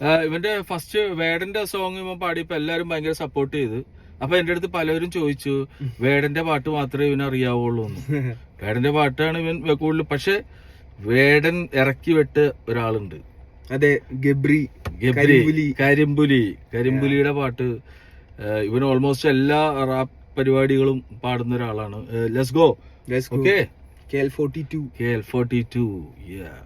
ഇവന്റെ ഫസ്റ്റ് വേടന്റെ സോങ് ഇവൻ പാടിയപ്പോ എല്ലാരും ഭയങ്കര സപ്പോർട്ട് ചെയ്ത്. അപ്പൊ എന്റെ അടുത്ത് പലരും ചോദിച്ചു വേടന്റെ പാട്ട് മാത്രമേ ഇവന് അറിയാവുള്ളൂ എന്ന്. വേടന്റെ പാട്ടാണ് ഇവൻ കൂടുതൽ. പക്ഷെ വേടൻ ഇറക്കി വിട്ട ഒരാളുണ്ട്, അതെ, കരിമ്പുലിയുടെ പാട്ട് ഇവൻ ഓൾമോസ്റ്റ് എല്ലാ റാപ്പ് പരിപാടികളും പാടുന്ന ഒരാളാണ്. Let's go. Okay, KL42 yeah.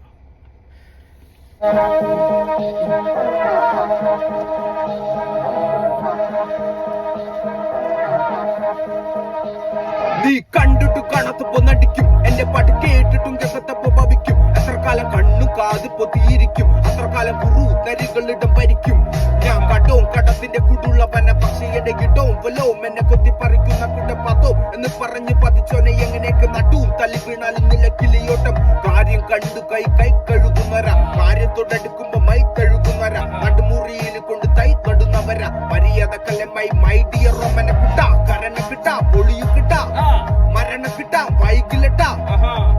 നീ കണ്ടിട്ടു കാണാത്തപ്പോ നടിക്കും, എന്റെ പാട്ട് കേട്ടിട്ടും കേൾക്കത്തപ്പോ ഭവിക്കും. എത്ര കാലം കണ്ണു കാത് പൊത്തിയിരിക്കും, അത്ര കാലം കുറു കരികളിടം ഭരിക്കും. ഞാൻ കടവും കടത്തിന്റെ കൂടുള്ളവന, പക്ഷേ ഇടകിടവും വലവും എന്നെ കൊത്തി പറിക്കുന്ന കുടപ്പാത്തോ എന്ന് പറഞ്ഞു പതിച്ചോനെ എങ്ങനെയൊക്കെ നട്ടും തല്ലി വീണാലും നിലക്കിളിയോട്ടം. കാര്യം കണ്ടു കൈ കഴുകുന്നവര, കാര്യത്തോടടുക്കുമ്പോ മൈ കഴുകുന്നവര, നടുമുറിയിൽ കൊണ്ട് തൈ തൊടുന്നവര. മര്യാദ കല്ലമായി മൈ ഡിയർ റോമനെ കിട്ടാ, കരനെ കിട്ടാ, പൊളിയു കിട്ടാ, മരണ കിട്ടാ, വൈകിലട്ടാ,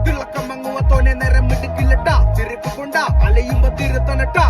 തിളക്കം മങ്ങുവത്തോനെ നേരം മിടുക്കില്ലട്ടാ, ചെരുപ്പ് കൊണ്ടാ അലയുമ്പോ തിരുത്തനട്ടാ.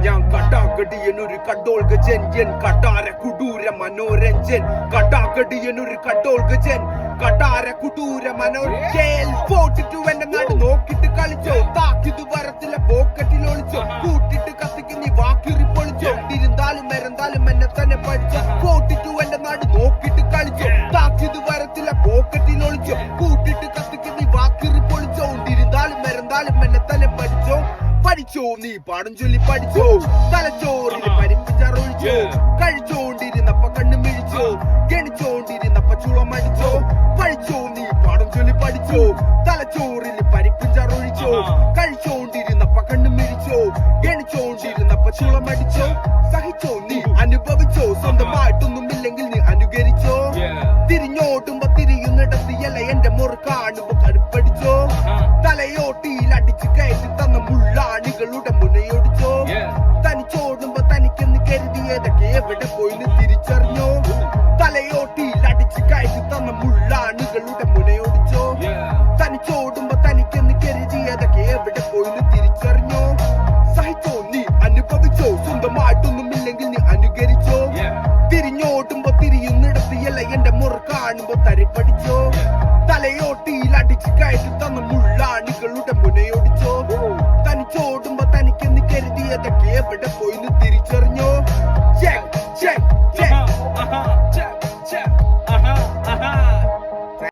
ഞാൻ കടാകടിയനൊരു കടോൾ ഗജൻ, എൻ കടാര കുടൂര മനോരഞ്ജൻ. കടാകടിയനൊരു കടോൾ ഗജൻ, കടാര കുടൂര മനോരഞ്ജൻ. 42 എന്റെ നാട് നോക്കിട്ട് കളിച്ചോ, താക്കിത് വരത്തിലെ പോക്കറ്റിൽ ഒളിച്ചോ, കൂട്ടിട്ട് കത്തിക്ക് നീ വാക്കിറി പൊളിച്ചോ, ഇരുന്നാലും മരന്താലും എന്നെ തന്നെ പഠിച്ചോ. 42 എന്റെ നാട് നോക്കിട്ട് കളിച്ചോ, താക്കിത് വരത്തിലെ പോക്കറ്റിൽ ഒളിച്ചോ, കൂട്ടിട്ട് കത്തിക്ക് നീ വാക്കിറി പൊളിച്ചോ, ഇരുന്നാലും മരന്താലും എന്നെ തന്നെ പഠിച്ചോ. പഠിച്ചോ നീ പാടം ചൊല്ലി പഠിച്ചോ, തലച്ചോറിന് പരിപ്പിച്ചറൊഴിച്ചോ, കഴിച്ചോണ്ടിരുന്നപ്പ കണ്ണു മിഴിച്ചോ, ഗണിച്ചോണ്ടിരുന്നപ്പ ചുളമടിച്ചോ. പഠിച്ചോ നീ പാടം ചൊല്ലി പഠിച്ചോ, തലച്ചോറിന് പരിപ്പിച്ചറൊഴിച്ചോ, കഴിച്ചോണ്ടിരുന്നപ്പ കണ്ണു മിഴിച്ചോ, ഗണിച്ചോണ്ടിരുന്നപ്പ ചുളമടിച്ചോ. സഹിച്ചോ നീ അനുഭവിച്ചോ, സ്വന്തമായിട്ടൊന്നും ഇല്ലെങ്കിൽ നീ അനുകരിച്ചോ. തിരിഞ്ഞോട്ടുമ്പോ തിരിയുന്നിടത്തിയല്ല എന്റെ മുറി കാണുമ്പോ കടുപ്പടിച്ചോ. തലയോട്ടിയിൽ അടിച്ചു കയറ്റി തന്ന മുള്ളാണികളുടെ മുനയൊടിച്ചോ. തനിച്ചോടുമ്പോ തനിക്കെന്ന് കരുതിയതൊക്കെ എവിടെ പോയിന്ന് തിരിച്ചറിഞ്ഞോ. തലയോട്ടിയിൽ അടിച്ചു കയറ്റി തന്ന മുള്ളാണികളുടെ മുനയൊടിച്ചോ. തനിച്ചോടുമ്പോ തനിക്കെന്ന് കരുതിയതൊക്കെ എവിടെ പോയിന്ന് തിരിച്ചറിഞ്ഞോ. സഹിച്ചോ നീ അനുഭവിച്ചോ, സ്വന്തമായിട്ടൊന്നും ഇല്ലെങ്കിൽ നീ അനുകരിച്ചോ. തിരിഞ്ഞോടുമ്പോ തിരിയുന്നിടത്തിയല്ല എന്റെ മുറി കാണുമ്പോ തരിപ്പടിച്ചോ. തലയോട്ടിയിൽ അടിച്ചു കയറ്റി തന്ന മുള്ളാണികളുടെ മുനയൊടിച്ചോ. തനിച്ചോടുമ്പോ തനിക്കെന്ന് കരുതിയതൊക്കെ എവിടെ പോയിന്ന് തിരിച്ചറിഞ്ഞോ.